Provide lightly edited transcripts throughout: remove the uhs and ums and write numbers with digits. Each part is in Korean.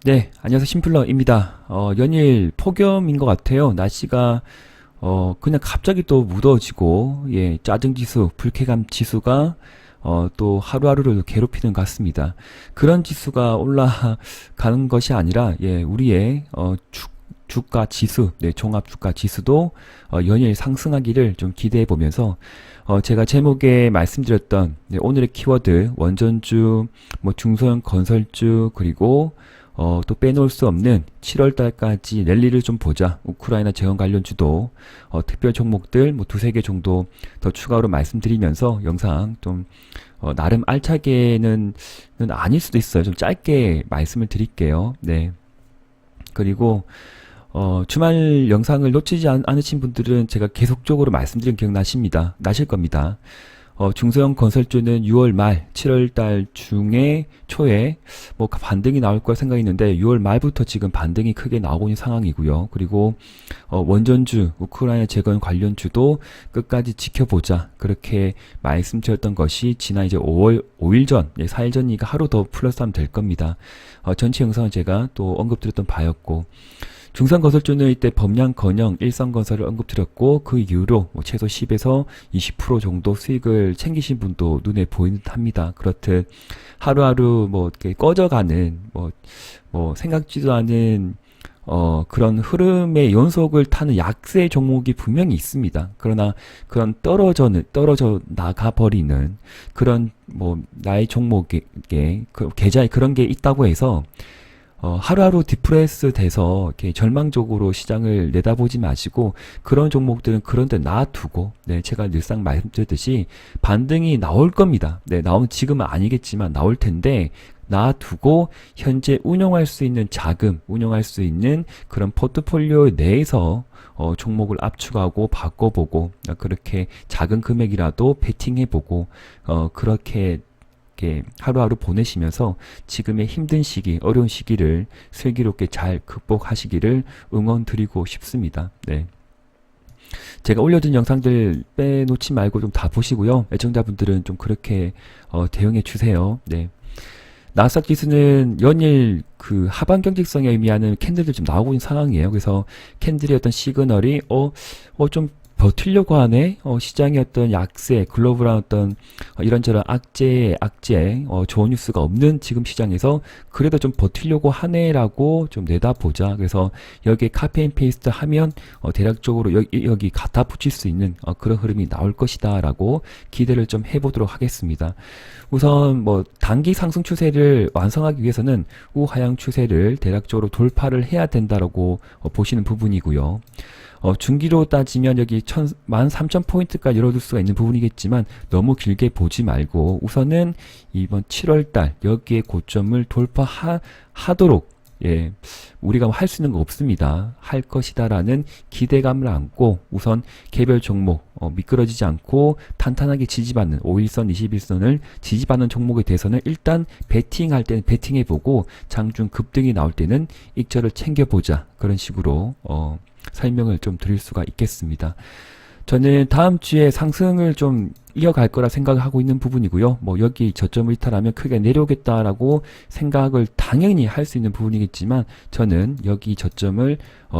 네, 안녕하세요. 심플러입니다. 연일 폭염인 것 같아요. 날씨가, 그냥 갑자기 또 무더워지고, 예, 짜증지수, 불쾌감 지수가, 또 하루하루를 괴롭히는 것 같습니다. 그런 지수가 올라가는 것이 아니라, 예, 우리의, 주가 지수, 네, 종합 주가 지수도, 연일 상승하기를 좀 기대해 보면서, 제가 제목에 말씀드렸던, 네, 오늘의 키워드, 원전주, 뭐 중소형 건설주, 그리고 또 빼놓을 수 없는 7월 달까지 랠리를 좀 보자. 우크라이나 재건 관련주도 특별 종목들 뭐 두세 개 정도 더 추가로 말씀드리면서 영상 좀 나름 알차게는 아닐 수도 있어요. 좀 짧게 말씀을 드릴게요. 네. 그리고 주말 영상을 놓치지 않으신 분들은 제가 계속적으로 말씀드린 나실 겁니다. 중소형 건설주는 6월 말, 7월 달 중에 초에 뭐 반등이 나올 거라 생각했는데 6월 말부터 지금 반등이 크게 나오고 있는 상황이고요. 그리고 원전주, 우크라이나 재건 관련주도 끝까지 지켜보자. 그렇게 말씀드렸던 것이 지난 이제 5일 전, 4일 전이니까 하루 더 플러스하면 될 겁니다. 전체 영상은 제가 또 언급드렸던 바였고 중산건설주는 이때 범양건영, 일성건설을 언급드렸고 그 이후로 뭐 최소 10에서 20% 정도 수익을 챙기신 분도 눈에 보이는 듯 합니다. 그렇듯 하루하루 뭐 이렇게 꺼져가는 뭐 생각지도 않은 그런 흐름의 연속을 타는 약세 종목이 분명히 있습니다. 그러나 그런 떨어져 나가버리는 그런 뭐 나의 종목에 그 계좌에 그런 게 있다고 해서 하루하루 디프레스 돼서 이렇게 절망적으로 시장을 내다보지 마시고 그런 종목들은 그런 데 놔두고 네, 제가 늘상 말씀드렸듯이 반등이 나올 겁니다. 네, 지금은 아니겠지만 나올 텐데 놔두고 현재 운용할 수 있는 자금, 운용할 수 있는 그런 포트폴리오 내에서 종목을 압축하고 바꿔보고 그렇게 작은 금액이라도 베팅해보고 그렇게 하루하루 보내시면서 지금의 힘든 시기, 어려운 시기를 슬기롭게 잘 극복하시기를 응원드리고 싶습니다. 네. 제가 올려둔 영상들 빼놓지 말고 좀 다 보시고요. 애청자분들은 좀 그렇게 대응해 주세요. 네. 나스닥 지수는 연일 그 하반 경직성에 의미하는 캔들들 좀 나오고 있는 상황이에요. 그래서 캔들의 어떤 시그널이 좀 버틸려고 하네. 시장의 어떤 약세, 글로벌한 어떤 이런저런 악재, 좋은 뉴스가 없는 지금 시장에서 그래도 좀 버틸려고 하네라고 좀 내다보자. 그래서 여기에 카페인 페이스트 하면 대략적으로 여기 갖다 붙일 수 있는 그런 흐름이 나올 것이다라고 기대를 좀 해보도록 하겠습니다. 우선 뭐 단기 상승 추세를 완성하기 위해서는 우하향 추세를 대략적으로 돌파를 해야 된다라고 보시는 부분이고요. 중기로 따지면 여기 13,000포인트까지 열어둘 수가 있는 부분이겠지만 너무 길게 보지 말고 우선은 이번 7월달 여기에 고점을 돌파하도록 예, 우리가 할 수 있는 거 없습니다. 할 것이다라는 기대감을 안고 우선 개별 종목 미끄러지지 않고 탄탄하게 지지받는 5일선, 21선을 지지받는 종목에 대해서는 일단 베팅할 때는 베팅해보고 장중 급등이 나올 때는 익절을 챙겨보자. 그런 식으로 설명을 좀 드릴 수가 있겠습니다. 저는 다음 주에 상승을 좀 이어갈 거라 생각을 하고 있는 부분이고요. 뭐 여기 저점을 이탈하면 크게 내려오겠다라고 생각을 당연히 할 수 있는 부분이겠지만 저는 여기 저점을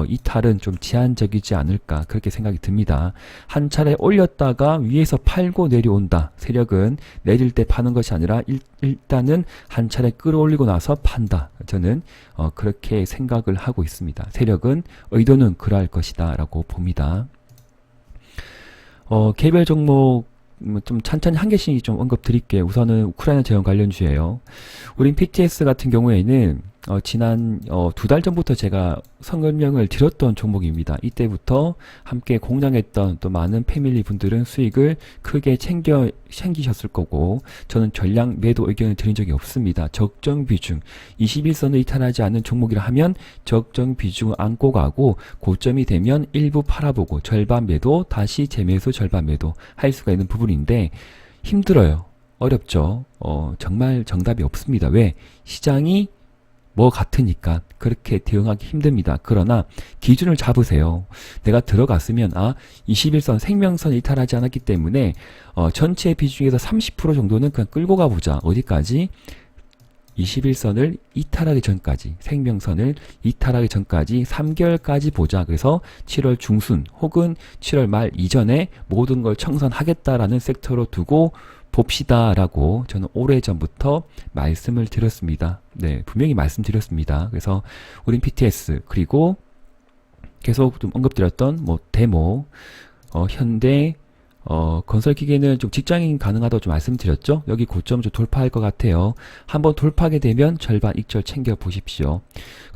이탈은 좀 제한적이지 않을까 그렇게 생각이 듭니다. 한 차례 올렸다가 위에서 팔고 내려온다. 세력은 내릴 때 파는 것이 아니라 일단은 한 차례 끌어올리고 나서 판다. 저는 그렇게 생각을 하고 있습니다. 세력은 의도는 그러할 것이다 라고 봅니다. 개별 종목 좀 천천히 한 개씩 좀 언급 드릴게요. 우선은 우크라이나 재건 관련주예요. 우린 PTS 같은 경우에는 지난 2달 전부터 제가 설명을 드렸던 종목입니다. 이때부터 함께 공략했던 또 많은 패밀리 분들은 수익을 크게 챙기셨을 거고 저는 전량 매도 의견을 드린 적이 없습니다. 적정 비중 21선을 이탈하지 않는 종목이라 하면 적정 비중을 안고 가고 고점이 되면 일부 팔아보고 절반 매도 다시 재매수 절반 매도 할 수가 있는 부분인데 힘들어요. 어렵죠. 정말 정답이 없습니다. 왜? 시장이 뭐 같으니까 그렇게 대응하기 힘듭니다. 그러나 기준을 잡으세요. 내가 들어갔으면 21선 생명선 이탈하지 않았기 때문에 전체 비중에서 30% 정도는 그냥 끌고 가보자. 어디까지? 21선을 이탈하기 전까지, 생명선을 이탈하기 전까지 3개월까지 보자. 그래서 7월 중순 혹은 7월 말 이전에 모든 걸 청산하겠다라는 섹터로 두고 봅시다라고 저는 오래전부터 말씀을 드렸습니다. 네, 분명히 말씀드렸습니다. 그래서 우린 PTS 그리고 계속 좀 언급드렸던 뭐 데모, 현대, 건설기계는 좀 직장인 가능하다고 좀 말씀드렸죠. 여기 고점 좀 돌파할 것 같아요. 한번 돌파하게 되면 절반 익절 챙겨 보십시오.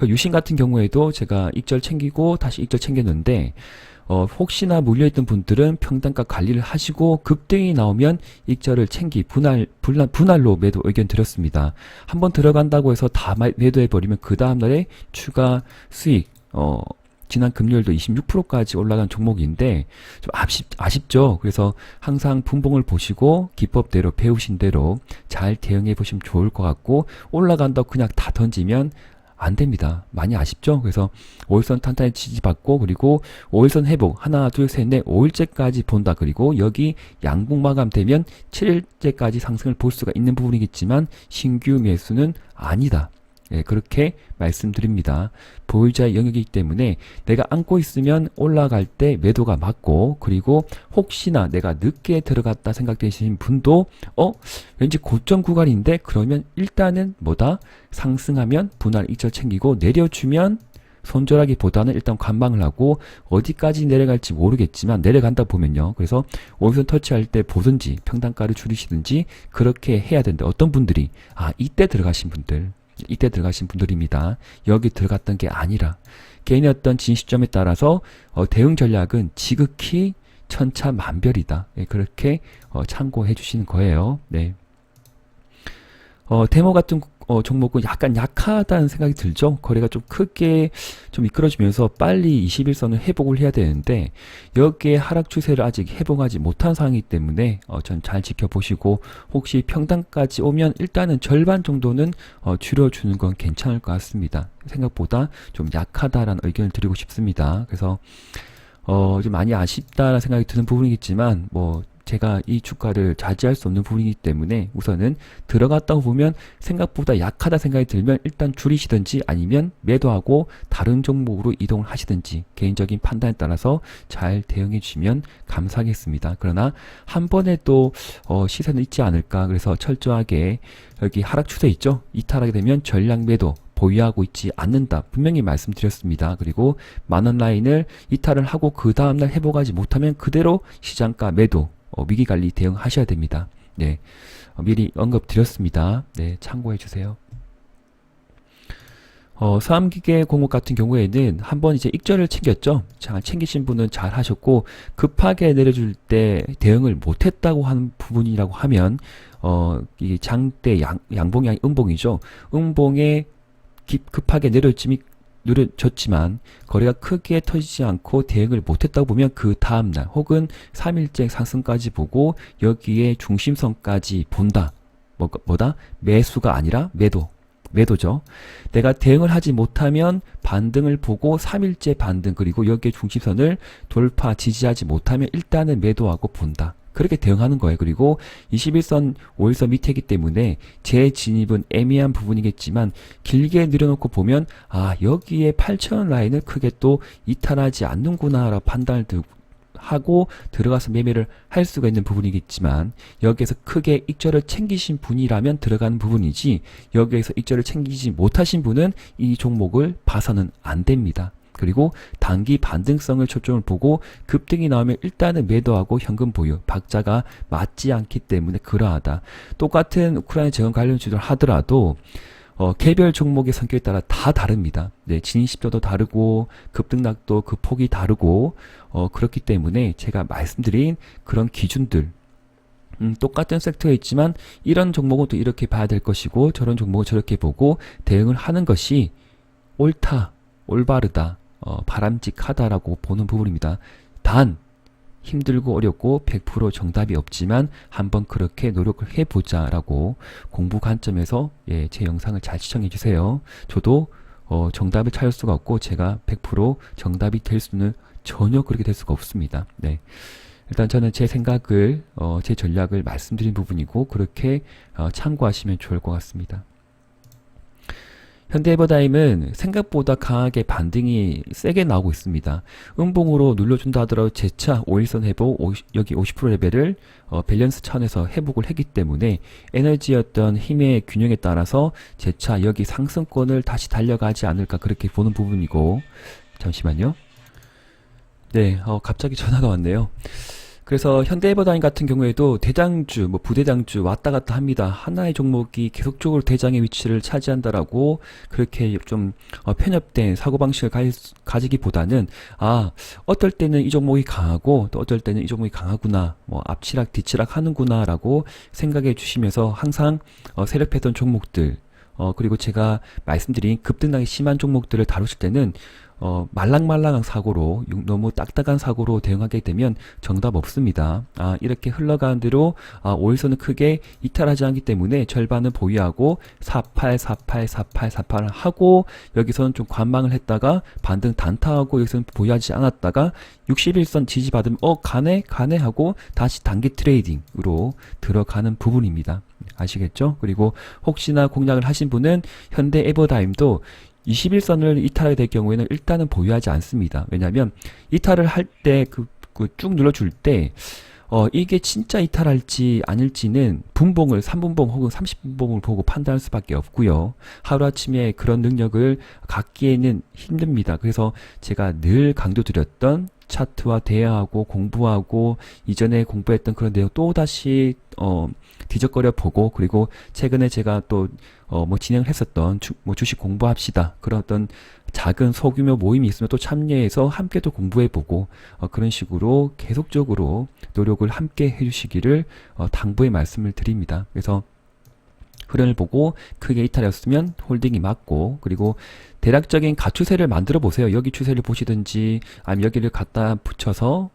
유신 같은 경우에도 제가 익절 챙기고 다시 익절 챙겼는데 혹시나 물려있던 분들은 평단가 관리를 하시고 급등이 나오면 익절을 분할로 매도 의견 드렸습니다. 한번 들어간다고 해서 다 매도해버리면 그 다음날에 추가 수익, 지난 금요일도 26%까지 올라간 종목인데 좀 아쉽죠. 그래서 항상 분봉을 보시고 기법대로 배우신 대로 잘 대응해 보시면 좋을 것 같고, 올라간다고 그냥 다 던지면 안 됩니다. 많이 아쉽죠? 그래서 5일선 탄탄히 지지받고, 그리고 5일선 회복, 하나, 둘, 셋, 넷, 5일째까지 본다. 그리고 여기 양봉 마감되면 7일째까지 상승을 볼 수가 있는 부분이겠지만 신규 매수는 아니다. 예, 그렇게 말씀드립니다. 보유자의 영역이기 때문에 내가 안고 있으면 올라갈 때 매도가 맞고, 그리고 혹시나 내가 늦게 들어갔다 생각되시는 분도 왠지 고점 구간인데 그러면 일단은 뭐다? 상승하면 분할 익절 챙기고, 내려주면 손절하기보다는 일단 관망을 하고, 어디까지 내려갈지 모르겠지만 내려간다 보면요. 그래서 오일선 터치할 때 보든지 평단가를 줄이시든지 그렇게 해야 되는데, 어떤 분들이 이때 들어가신 분들입니다. 여기 들어갔던 게 아니라 개인의 어떤 진시점에 따라서 대응 전략은 지극히 천차만별이다. 네, 그렇게 참고해 주시는 거예요. 네. 데모 같은 종목은 약간 약하다는 생각이 들죠. 거래가 좀 크게 좀 미끄러지면서 빨리 21선을 회복을 해야 되는데 여기에 하락 추세를 아직 회복하지 못한 상황이기 때문에 전 잘 지켜보시고, 혹시 평단까지 오면 일단은 절반 정도는 줄여주는 건 괜찮을 것 같습니다. 생각보다 좀 약하다라는 의견을 드리고 싶습니다. 그래서 좀 많이 아쉽다라는 생각이 드는 부분이겠지만, 뭐 제가 이 주가를 자제할 수 없는 부분이기 때문에 우선은 들어갔다고 보면 생각보다 약하다 생각이 들면 일단 줄이시든지 아니면 매도하고 다른 종목으로 이동을 하시든지 개인적인 판단에 따라서 잘 대응해 주시면 감사하겠습니다. 그러나 한 번에 또 시세는 있지 않을까. 그래서 철저하게 여기 하락 추세 있죠. 이탈하게 되면 전량 매도 보유하고 있지 않는다. 분명히 말씀드렸습니다. 그리고 만원 라인을 이탈을 하고 그 다음날 회복하지 못하면 그대로 시장가 매도, 위기관리 대응하셔야 됩니다. 네, 미리 언급드렸습니다. 네, 참고해 주세요. 서암기계 공업 같은 경우에는 한번 이제 익절을 챙겼죠. 잘 챙기신 분은 잘 하셨고, 급하게 내려줄 때 대응을 못했다고 하는 부분이라고 하면 이 장대 양봉이 음봉이죠. 음봉에 급하게 내려졌지만 거래가 크게 터지지 않고 대응을 못했다고 보면 그 다음날 혹은 3일째 상승까지 보고 여기에 중심선까지 본다. 뭐다? 매수가 아니라 매도죠. 내가 대응을 하지 못하면 반등을 보고 3일째 반등, 그리고 여기에 중심선을 돌파 지지하지 못하면 일단은 매도하고 본다. 그렇게 대응하는 거예요. 그리고 21선, 5일선 밑에이기 때문에 재진입은 애매한 부분이겠지만 길게 늘여놓고 보면 여기에 8,000원 라인을 크게 또 이탈하지 않는구나 라고 판단을 하고 들어가서 매매를 할 수가 있는 부분이겠지만, 여기에서 크게 익절을 챙기신 분이라면 들어가는 부분이지, 여기에서 익절을 챙기지 못하신 분은 이 종목을 봐서는 안 됩니다. 그리고 단기 반등성을 초점을 보고 급등이 나오면 일단은 매도하고 현금 보유, 박자가 맞지 않기 때문에 그러하다. 똑같은 우크라이나 재건 관련주들 하더라도 개별 종목의 성격에 따라 다 다릅니다. 네, 진입시도도 다르고 급등락도 그 폭이 다르고 그렇기 때문에 제가 말씀드린 그런 기준들, 똑같은 섹터에 있지만 이런 종목은 또 이렇게 봐야 될 것이고 저런 종목은 저렇게 보고 대응을 하는 것이 옳다, 올바르다, 바람직하다라고 보는 부분입니다. 단 힘들고 어렵고 100% 정답이 없지만 한번 그렇게 노력을 해보자 라고 공부 관점에서 제 영상을 잘 시청해 주세요. 저도 정답을 찾을 수가 없고 제가 100% 정답이 될 수는 전혀 그렇게 될 수가 없습니다. 네. 일단 저는 제 생각을 제 전략을 말씀드린 부분이고 그렇게 참고하시면 좋을 것 같습니다. 현대에버다임은 생각보다 강하게 반등이 세게 나오고 있습니다. 음봉으로 눌러준다 하더라도 재차 5일선 회복, 여기 50% 레벨을 밸런스 차원에서 회복을 했기 때문에 에너지였던 힘의 균형에 따라서 재차 여기 상승권을 다시 달려가지 않을까 그렇게 보는 부분이고, 잠시만요. 네, 갑자기 전화가 왔네요. 그래서 현대에버다임 같은 경우에도 대장주, 뭐 부대장주 왔다 갔다 합니다. 하나의 종목이 계속적으로 대장의 위치를 차지한다라고 그렇게 좀 편협된 사고방식을 가지기보다는, 어떨 때는 이 종목이 강하고 또 어떨 때는 이 종목이 강하구나, 뭐 앞치락 뒤치락 하는구나 라고 생각해 주시면서 항상 세력 패턴 종목들, 그리고 제가 말씀드린 급등락이 심한 종목들을 다루실 때는 말랑말랑한 사고로, 너무 딱딱한 사고로 대응하게 되면 정답 없습니다. 이렇게 흘러가는 대로, 5일선은 크게 이탈하지 않기 때문에 절반은 보유하고, 48, 48, 48, 48을 하고, 여기서는 좀 관망을 했다가, 반등 단타하고, 여기서는 보유하지 않았다가, 61선 지지받으면, 가네? 가네? 하고, 다시 단기 트레이딩으로 들어가는 부분입니다. 아시겠죠? 그리고 혹시나 공략을 하신 분은 현대 에버다임도 21선을 이탈하게 될 경우에는 일단은 보유하지 않습니다. 왜냐하면 이탈을 할 때 쭉 눌러줄 때 이게 진짜 이탈할지 아닐지는 분봉을 3분봉 혹은 30분봉을 보고 판단할 수밖에 없고요. 하루아침에 그런 능력을 갖기에는 힘듭니다. 그래서 제가 늘 강조드렸던 차트와 대화하고 공부하고 이전에 공부했던 그런 내용 또다시 뒤적거려 보고, 그리고 최근에 제가 또 뭐 진행을 했었던 뭐 주식 공부합시다, 그런 어떤 작은 소규모 모임이 있으면 또 참여해서 함께 또 공부해보고, 그런 식으로 계속적으로 노력을 함께 해주시기를 당부의 말씀을 드립니다. 그래서 흐름을 보고 크게 이탈이었으면 홀딩이 맞고, 그리고 대략적인 가추세를 만들어 보세요. 여기 추세를 보시든지 아니면 여기를 갖다 붙여서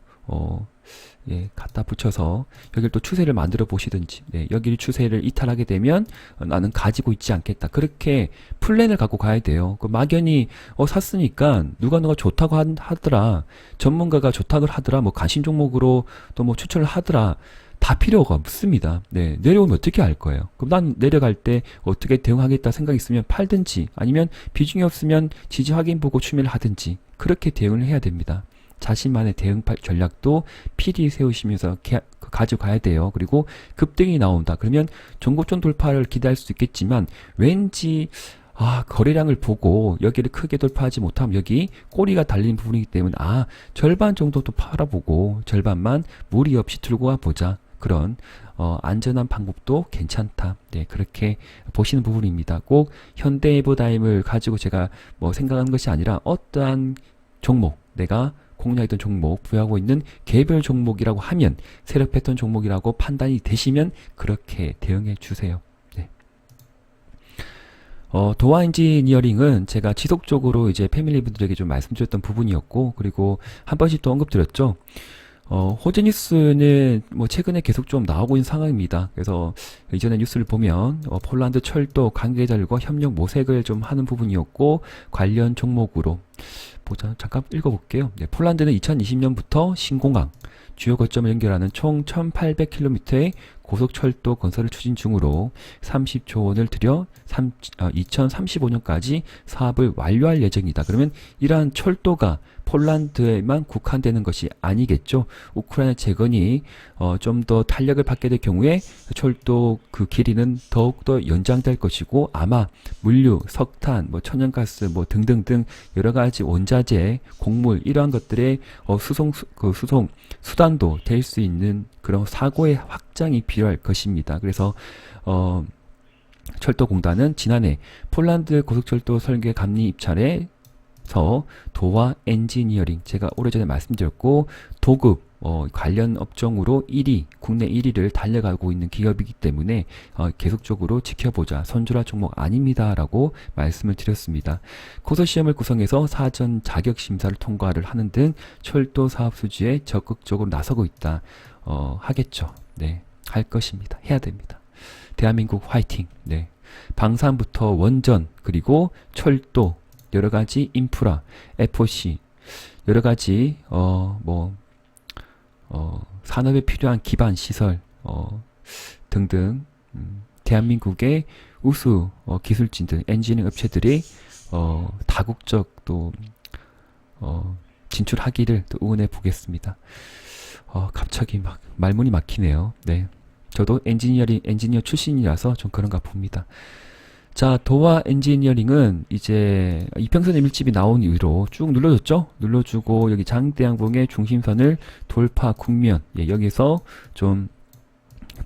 갖다 붙여서 여기를 또 추세를 만들어 보시든지, 여기 추세를 이탈하게 되면 나는 가지고 있지 않겠다, 그렇게 플랜을 갖고 가야 돼요. 막연히 샀으니까 누가 좋다고 하더라, 전문가가 좋다고 하더라, 뭐 관심 종목으로 또 뭐 추천을 하더라, 다 필요가 없습니다. 내려오면 어떻게 할 거예요? 그럼 난 내려갈 때 어떻게 대응하겠다 생각이 있으면 팔든지, 아니면 비중이 없으면 지지 확인 보고 추매를 하든지, 그렇게 대응을 해야 됩니다. 자신만의 대응 전략도 필히 세우시면서 가져가야 돼요. 그리고 급등이 나온다, 그러면 전고점 돌파를 기대할 수 있겠지만, 왠지 거래량을 보고 여기를 크게 돌파하지 못하면 여기 꼬리가 달린 부분이기 때문에 절반 정도 또 팔아보고 절반만 무리 없이 들고 와보자, 그런 안전한 방법도 괜찮다. 그렇게 보시는 부분입니다. 꼭 현대에버다임을 가지고 제가 뭐 생각하는 것이 아니라, 어떠한 종목, 내가 공략했던 종목, 부여하고 있는 개별 종목이라고 하면, 세력 패턴 종목이라고 판단이 되시면 그렇게 대응해 주세요. 도화 엔지니어링은 제가 지속적으로 이제 패밀리분들에게 좀 말씀드렸던 부분이었고, 그리고 한 번씩 또 언급드렸죠. 호재 뉴스는 뭐 최근에 계속 좀 나오고 있는 상황입니다. 그래서 이전에 뉴스를 보면 폴란드 철도 관계자들과 협력 모색을 좀 하는 부분이었고, 관련 종목으로 보자, 잠깐 읽어볼게요. 폴란드는 2020년부터 신공항, 주요 거점을 연결하는 총 1800km의 고속철도 건설을 추진 중으로 30조 원을 들여 2035년까지 사업을 완료할 예정이다. 그러면 이러한 철도가 폴란드에만 국한되는 것이 아니겠죠. 우크라이나 재건이 좀 더 탄력을 받게 될 경우에 철도 그 길이는 더욱더 연장될 것이고, 아마 물류, 석탄, 뭐 천연가스, 뭐 등등등 여러 가지 원자재, 곡물, 이러한 것들의 수송 수단도 될 수 있는 그런 사고의 확장이 필요할 것입니다. 그래서 철도공단은 지난해 폴란드 고속철도 설계 감리 입찰에 도화 엔지니어링, 제가 오래전에 말씀드렸고, 도급 관련 업종으로 1위, 국내 1위를 달려가고 있는 기업이기 때문에 계속적으로 지켜보자, 선조할 종목 아닙니다 라고 말씀을 드렸습니다. 고소시험을 구성해서 사전 자격심사를 통과를 하는 등 철도 사업 수주에 적극적으로 나서고 있다. 하겠죠. 할 것입니다. 해야 됩니다. 대한민국 화이팅. 방산부터 원전, 그리고 철도, 여러가지 인프라, FOC, 여러가지 산업에 필요한 기반 시설 등등, 대한민국의 우수 기술진들, 엔지니어 업체들이 다국적 또 진출하기를 또 응원해 보겠습니다. 갑자기 막 말문이 막히네요. 네. 저도 엔지니어 출신이라서 좀 그런가 봅니다. 자, 도화 엔지니어링은 이제 이평선의 밀집이 나온 이후로 쭉 눌러줬죠? 눌러주고 여기 장대양봉의 중심선을 돌파 국면, 예, 여기서 좀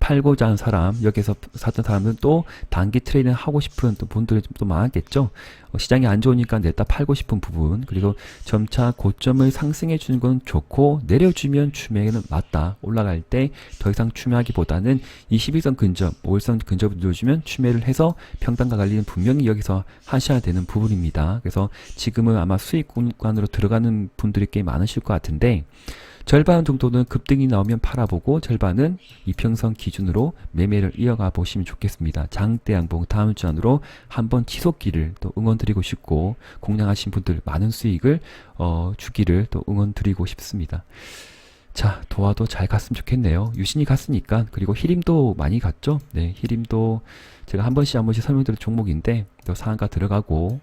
팔고자 하는 사람, 여기서 사던 사람은 또 단기 트레이딩 하고 싶은 또 분들이 좀 또 많았겠죠. 시장이 안 좋으니까 냈다 팔고 싶은 부분, 그리고 점차 고점을 상승해 주는 건 좋고 내려주면 추매는 맞다. 올라갈 때 더 이상 추매하기보다는 21선 근접, 5일선 근접을 눌러주면 추매를 해서 평단가 관리는 분명히 여기서 하셔야 되는 부분입니다. 그래서 지금은 아마 수익 구간으로 들어가는 분들이 꽤 많으실 것 같은데, 절반 정도는 급등이 나오면 팔아보고 절반은 이평선 기준으로 매매를 이어가 보시면 좋겠습니다. 장대양봉 다음 주 안으로 한번 지속기를 또 응원드리고 싶고, 공략하신 분들 많은 수익을 주기를 또 응원드리고 싶습니다. 자, 도화도 잘 갔으면 좋겠네요. 유신이 갔으니까. 그리고 히림도 많이 갔죠. 네, 히림도 제가 한 번씩 설명드린 종목인데 또 상한가 들어가고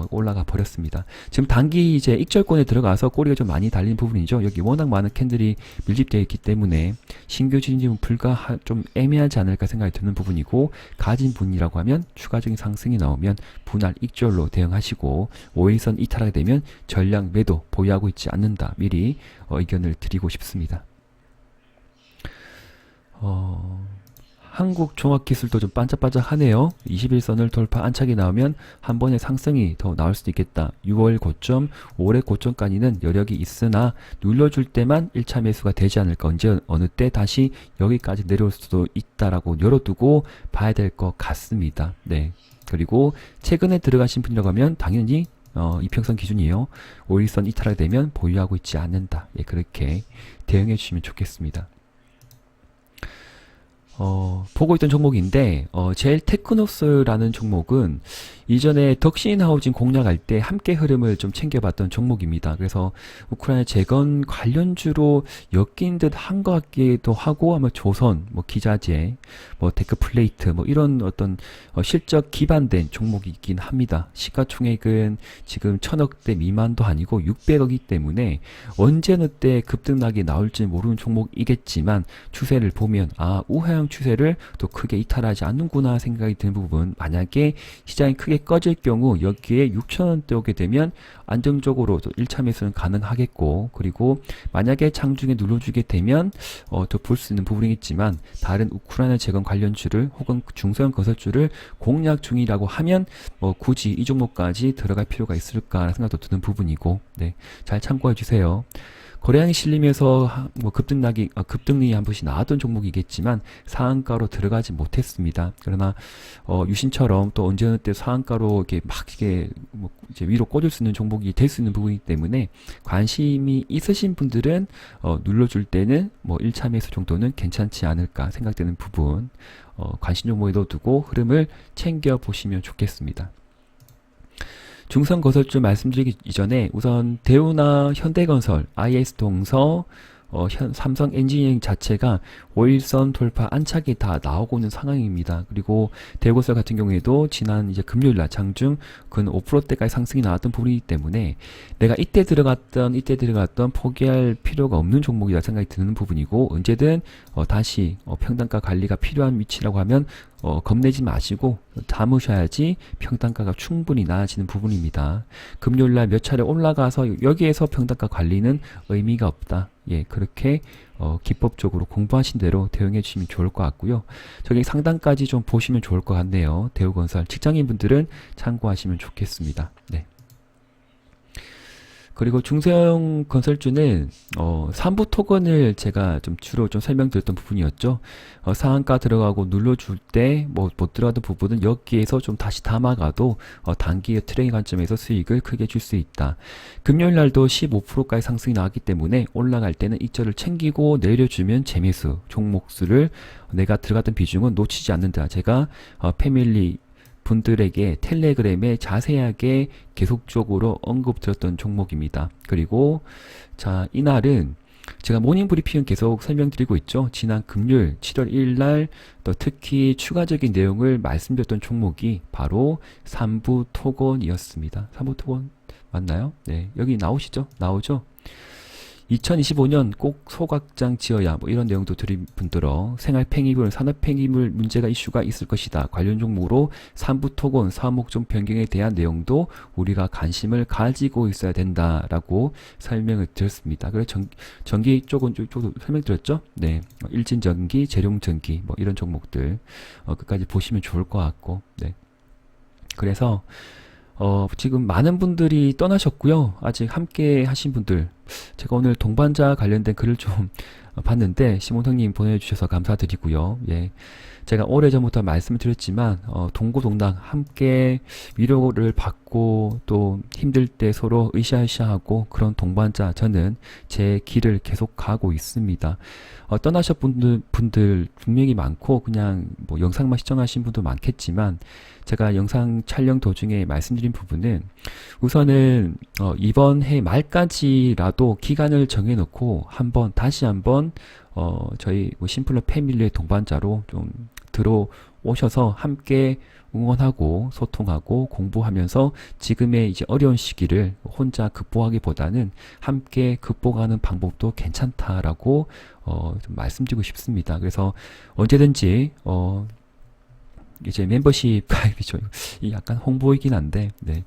올라가 버렸습니다. 지금 단기 이제 익절권에 들어가서 꼬리가 좀 많이 달린 부분이죠. 여기 워낙 많은 캔들이 밀집되어 있기 때문에 신규 진입은 불가 좀 애매하지 않을까 생각이 드는 부분이고, 가진 분이라고 하면 추가적인 상승이 나오면 분할 익절로 대응하시고, 5일선 이탈하게 되면 전량 매도 보유하고 있지 않는다. 미리 의견을 드리고 싶습니다. 한국종합기술도 좀 반짝반짝하네요. 21선을 돌파 안착이 나오면 한 번의 상승이 더 나올 수도 있겠다. 6월 고점, 올해 고점까지는 여력이 있으나 눌러줄 때만 1차 매수가 되지 않을까. 언제 어느 때 다시 여기까지 내려올 수도 있다라고 열어두고 봐야 될 것 같습니다. 네. 그리고 최근에 들어가신 분이라고 하면 당연히 이평선 기준이에요. 5일선 이탈하게 되면 보유하고 있지 않는다. 예, 그렇게 대응해 주시면 좋겠습니다. 보고 있던 종목인데, 제일 테크노스라는 종목은 이전에 덕신하우징 공략할 때 함께 흐름을 좀 챙겨봤던 종목입니다. 그래서 우크라이나 재건 관련주로 엮인 듯 한 것 같기도 하고, 아마 조선, 뭐 기자재, 뭐 데크플레이트, 뭐 이런 어떤 실적 기반된 종목이긴 합니다. 시가총액은 지금 1000억대 미만도 아니고 600억이기 때문에 언제 어느 때 급등락이 나올지 모르는 종목이겠지만, 추세를 보면 우하향 추세를 또 크게 이탈하지 않는구나 생각이 드는 부분, 만약에 시장이 크게 꺼질 경우 여기에 6,000원대 오게 되면 안정적으로 또 1차 매수는 가능하겠고, 그리고 만약에 장중에 눌러주게 되면 더 볼 수 있는 부분이겠지만, 다른 우크라이나 재건 관련주를 혹은 중소형 건설주를 공략 중이라고 하면 굳이 이 종목까지 들어갈 필요가 있을까 생각도 드는 부분이고, 네, 잘 참고해 주세요. 거래량이 실리면서 뭐 급등이 한 번씩 나왔던 종목이겠지만 상한가로 들어가지 못했습니다. 그러나 유신처럼 또 언제 어느 때 상한가로 이렇게 뭐 이제 위로 꽂을 수 있는 종목이 될 수 있는 부분이기 때문에, 관심이 있으신 분들은 눌러줄 때는 뭐 1차 매수 정도는 괜찮지 않을까 생각되는 부분, 관심 종목에 넣어두고 흐름을 챙겨 보시면 좋겠습니다. 중성건설주 말씀드리기 이전에 우선 대우나 현대건설, IS동서, 삼성 엔지니어링 자체가 5일선 돌파 안착이 다 나오고 있는 상황입니다. 그리고 대우건설 같은 경우에도 지난 이제 금요일날 장중 근 5%대까지 상승이 나왔던 부분이기 때문에 내가 이때 들어갔던 포기할 필요가 없는 종목이라 생각이 드는 부분이고, 언제든 다시 평단가 관리가 필요한 위치라고 하면 겁내지 마시고 담으셔야지 평단가가 충분히 나아지는 부분입니다. 금요일날 몇 차례 올라가서 여기에서 평단가 관리는 의미가 없다. 예, 그렇게 기법적으로 공부하신 대로 대응해 주시면 좋을 것 같고요. 저기 상단까지 좀 보시면 좋을 것 같네요. 대우건설 직장인분들은 참고하시면 좋겠습니다. 네. 그리고 중소형 건설주는 3부 토건을 제가 좀 주로 좀 설명드렸던 부분이었죠. 상한가 들어가고 눌러줄 때 못 들어가던 부분은 여기에서 좀 다시 담아가도 단기 트레이딩 관점에서 수익을 크게 줄 수 있다. 금요일 날도 15%까지 상승이 나왔기 때문에 올라갈 때는 이점을 챙기고 내려주면 재매수, 종목수를 내가 들어갔던 비중은 놓치지 않는다. 제가 패밀리 분들에게 텔레그램에 자세하게 계속적으로 언급드렸던 종목입니다. 그리고 자, 이날은 제가 모닝 브리핑은 계속 설명드리고 있죠. 지난 금요일 7월 1일 날 또 특히 추가적인 내용을 말씀드렸던 종목이 바로 삼부 토건이었습니다. 삼부 토건 맞나요? 네, 여기 나오시죠? 나오죠? 2025년 꼭 소각장 지어야 뭐 이런 내용도 드린 분들어 생활 팽이물, 산업 팽이물 문제가 이슈가 있을 것이다. 관련 종목으로 삼부 토건, 사업목적 변경에 대한 내용도 우리가 관심을 가지고 있어야 된다라고 설명을 드렸습니다. 그래서 전기 쪽은 설명드렸죠? 네, 일진전기, 재룡전기 뭐 이런 종목들 끝까지 보시면 좋을 것 같고, 네. 그래서 지금 많은 분들이 떠나셨고요. 아직 함께 하신 분들, 제가 오늘 동반자 관련된 글을 좀 봤는데 시몬 형님 보내주셔서 감사드리고요. 예, 제가 오래전부터 말씀을 드렸지만 동고동락 함께 위로를 받고 또 힘들 때 서로 으쌰으쌰하고 그런 동반자, 저는 제 길을 계속 가고 있습니다. 떠나셨 분들 분명히 많고 그냥 뭐 영상만 시청하신 분도 많겠지만, 제가 영상 촬영 도중에 말씀드린 부분은 우선은 이번 해 말까지라도 기간을 정해놓고 다시 한번 저희 뭐 심플러 패밀리의 동반자로 좀 들어오셔서 함께 응원하고 소통하고 공부하면서 지금의 이제 어려운 시기를 혼자 극복하기보다는 함께 극복하는 방법도 괜찮다라고 좀 말씀드리고 싶습니다. 그래서 언제든지 이제 멤버십 가입이죠. 이 약간 홍보이긴 한데, 네.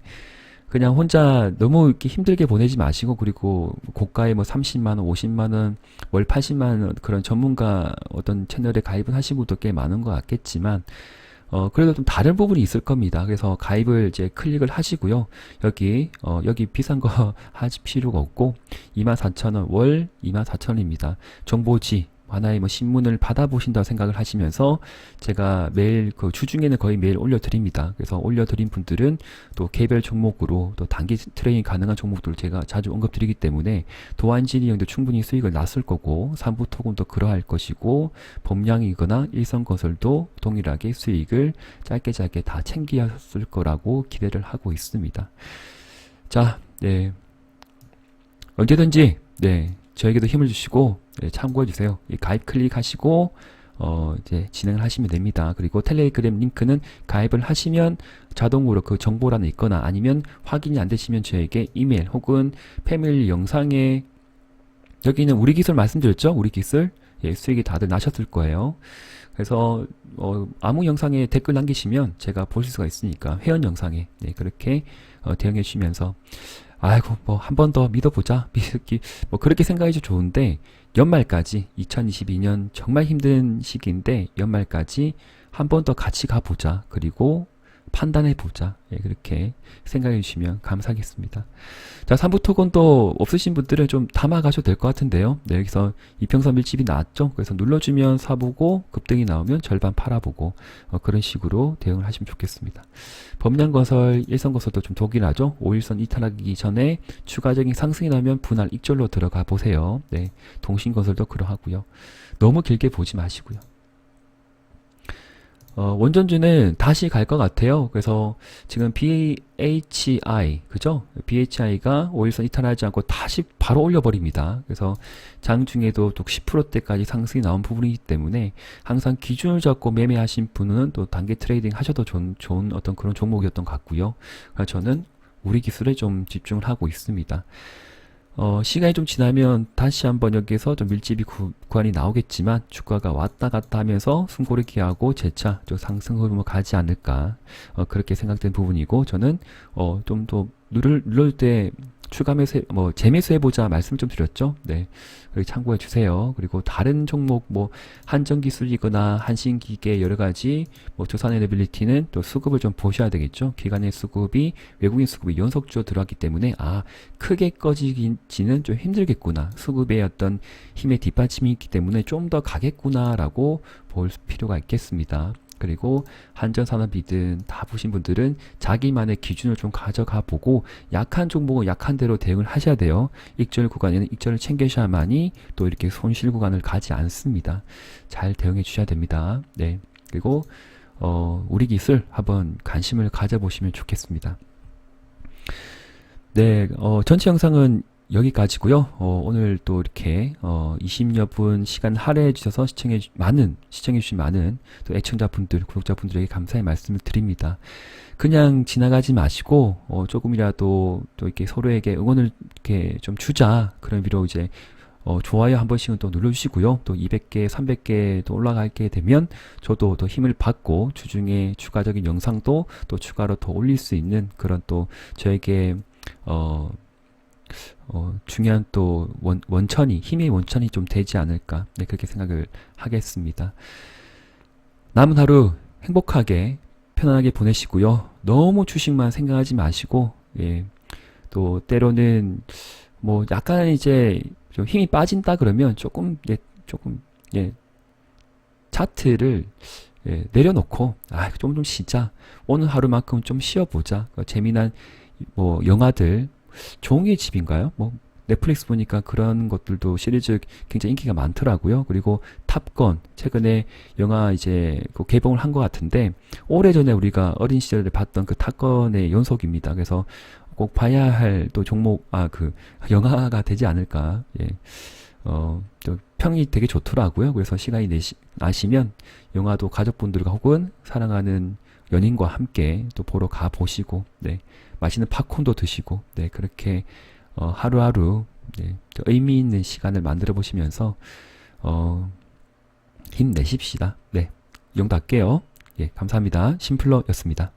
그냥 혼자 너무 이렇게 힘들게 보내지 마시고, 그리고 고가의 뭐 30만원, 50만원, 월 80만원 그런 전문가 어떤 채널에 가입을 하신 분도 꽤 많은 것 같겠지만, 그래도 좀 다른 부분이 있을 겁니다. 그래서 가입을 이제 클릭을 하시고요. 여기 비싼 거 하실 필요가 없고, 24,000원, 월 24,000원입니다. 정보지. 하나의 뭐 신문을 받아보신다고 생각을 하시면서 제가 매일 주중에는 거의 매일 올려드립니다. 그래서 올려드린 분들은 또 개별 종목으로 또 단기 트레이닝 가능한 종목들을 제가 자주 언급드리기 때문에 도안진이형도 충분히 수익을 났을 거고, 삼부 토건도 그러할 것이고, 범량이거나 일성건설도 동일하게 수익을 짧게 다 챙겼을 거라고 기대를 하고 있습니다. 자, 네. 언제든지, 네. 저에게도 힘을 주시고, 네, 참고해 주세요. 가입 클릭하시고 이제 진행을 하시면 됩니다. 그리고 텔레그램 링크는 가입을 하시면 자동으로 그 정보란에 있거나 아니면 확인이 안 되시면 저에게 이메일 혹은 패밀리 영상에, 여기는 우리 기술 말씀드렸죠? 우리 기술. 예, 수익이 다들 나셨을 거예요. 그래서 아무 영상에 댓글 남기시면 제가 볼 수가 있으니까 회원 영상에, 네, 그렇게 대응해 주시면서 아이고 뭐 한 번 더 믿어보자, 뭐 그렇게 생각해도 좋은데, 연말까지 2022년 정말 힘든 시기인데 연말까지 한 번 더 같이 가보자, 그리고 판단해보자, 예, 그렇게 생각해 주시면 감사하겠습니다. 자, 3부 토건도 없으신 분들은 좀 담아가셔도 될 것 같은데요. 네, 여기서 이평선 밀집이 나왔죠. 그래서 눌러주면 사보고 급등이 나오면 절반 팔아보고 그런 식으로 대응을 하시면 좋겠습니다. 범량건설, 일성건설도 좀 독일하죠. 5일선 이탈하기 전에 추가적인 상승이 나면 분할 익절로 들어가 보세요. 네, 동신건설도 그러하고요. 너무 길게 보지 마시고요. 원전주는 다시 갈 것 같아요. 그래서 지금 BHI, 그죠? BHI가 5일선 이탈하지 않고 다시 바로 올려버립니다. 그래서 장중에도 또 10%대까지 상승이 나온 부분이기 때문에 항상 기준을 잡고 매매하신 분은 또 단기 트레이딩 하셔도 좋은 어떤 그런 종목이었던 것 같고요. 그래서 저는 우리 기술에 좀 집중을 하고 있습니다. 시간이 좀 지나면 다시 한번 여기에서 좀 밀집이 구간이 나오겠지만, 주가가 왔다 갔다 하면서 숨고르기하고 재차 좀 상승 흐름으로 가지 않을까, 그렇게 생각된 부분이고, 저는 좀 더 누를 때 추가 매수, 재매수해보자 말씀 좀 드렸죠. 네, 참고해 주세요. 그리고 다른 종목, 한전기술이거나 한신기계 여러가지, 두산에너빌리티는 또 수급을 좀 보셔야 되겠죠. 기관의 수급이, 외국인 수급이 연속주로 들어왔기 때문에, 크게 꺼지기는 좀 힘들겠구나. 수급의 어떤 힘의 뒷받침이 있기 때문에 좀 더 가겠구나라고 볼 필요가 있겠습니다. 그리고 한전산업이든 다 보신 분들은 자기만의 기준을 좀 가져가 보고, 약한 종목은 약한 대로 대응을 하셔야 돼요. 익절 구간에는 익절을 챙기셔야만이 또 이렇게 손실 구간을 가지 않습니다. 잘 대응해 주셔야 됩니다. 네. 그리고 우리 기술 한번 관심을 가져보시면 좋겠습니다. 네, 전체 영상은 여기까지고요. 오늘 또 이렇게 20여 분 시간 할애해 주셔서 시청해 주신 많은 또 애청자분들, 구독자분들에게 감사의 말씀을 드립니다. 그냥 지나가지 마시고 조금이라도 또 이렇게 서로에게 응원을 이렇게 좀 주자. 그런 의미로 이제 좋아요 한 번씩은 또 눌러주시고요. 또 200개, 300개 또 올라가게 되면 저도 더 힘을 받고 주중에 추가적인 영상도 또 추가로 더 올릴 수 있는 그런 또 저에게 중요한 또 힘의 원천이 좀 되지 않을까. 네, 그렇게 생각을 하겠습니다. 남은 하루 행복하게 편안하게 보내시고요. 너무 주식만 생각하지 마시고, 예, 또 때로는 뭐 약간 이제 좀 힘이 빠진다 그러면 조금 차트를 내려놓고 좀 쉬자. 오늘 하루만큼 좀 쉬어보자. 재미난 뭐 영화들 종이의 집인가요? 뭐 넷플릭스 보니까 그런 것들도 시리즈 굉장히 인기가 많더라고요. 그리고 탑건 최근에 영화 이제 그 개봉을 한 것 같은데 오래전에 우리가 어린 시절에 봤던 그 탑건의 연속입니다. 그래서 꼭 봐야 할 또 종목 그 영화가 되지 않을까. 예. 또 평이 되게 좋더라고요. 그래서 시간이 나시면 영화도 가족분들과 혹은 사랑하는 연인과 함께 또 보러 가 보시고, 네, 맛있는 팝콘도 드시고, 네, 그렇게 하루하루 네, 의미 있는 시간을 만들어 보시면서 힘내십시다. 네, 용답게요. 예, 감사합니다. 심플러였습니다.